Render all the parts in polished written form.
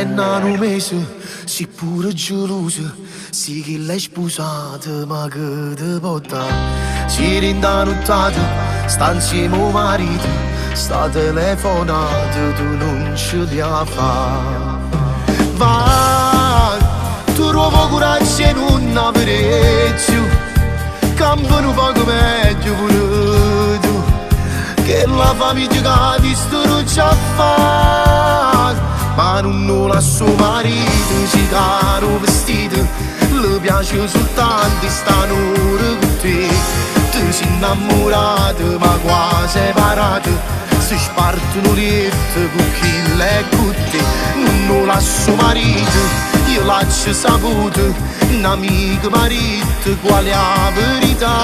un mese, si pure gelosa, si che l'hai sposata, ma che te porta. Si rinda nottata, sta insieme al marito, sta telefonata, tu non ce la fa. Vai, tu trovo coraggio e non avere più, campano poco meglio pure tu, che la famiglia che ti struggia a fare. Ma non la suo marito, si caro vestito, le piace soltanto stare con te. Tu sei innamorata ma quasi separata, si spartono letto con chi l'è con te. Non la suo marito, io l'ho saputo, un amico marito, quale è la verità.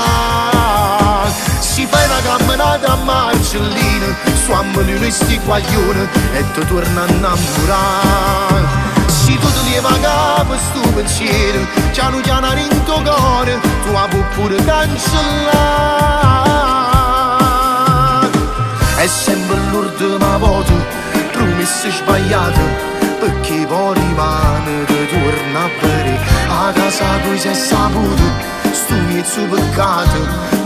Si fa una camminata a Marcellina, suammoli questi guaglioni e ti torna a innamorare. Se tu ti leva capo sto pensiero, piano piano in tuo cuore, tu la puoi pure cancellare. È sempre l'ultima volta, promessa sbagliata, perché poi rimane ti torna a bere. A casa tu sei saputo, sto mezzo peccato,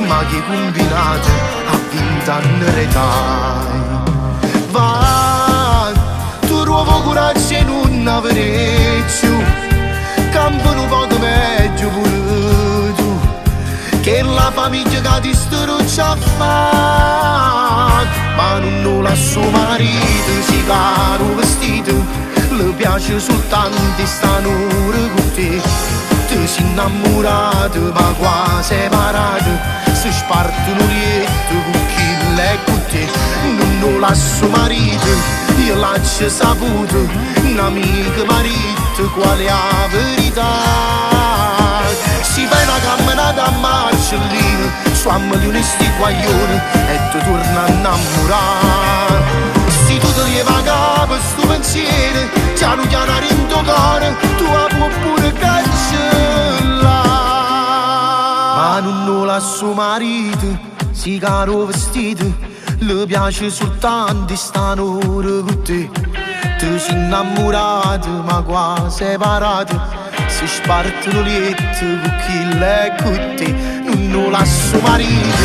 ma che combinato a 20 anni d'età. Vai, tu trovo coraggio e non avere più, campano poco meglio pure tu, che la famiglia che ti struggia a fare. Ma non la suo marito, si caro vestito, le piace soltanto stare con te. Tu sei innamorato ma quasi separato, si spartono lieto con chi l'è con te. Non la suo marito, io l'ho saputo, un amico marito, quale è la verità. Si fa una camminata a Marcellina, suammoli onesti guaglioni e ti torna a innamorare. Se tu ti leva capo sto pensiero, piano piano in tuo cuore, tu la puoi pure cancellare. Ma non la suo marito, si caro vestito, le piace soltanto stare con te. Tu sei innamorato ma quasi separato, si spartono letto con chi l'è con te. Non la suo marito,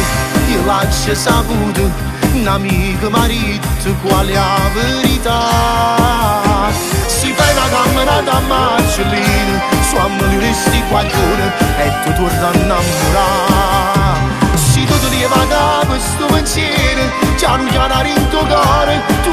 io l'ho saputo, un amico marito, quale è la verità. Si fa una camminata a Marcellina, suammoli questi guaglioni e ti torna a innamorare. Se tu ti leva capo sto pensiero, piano piano in tuo cuore, tu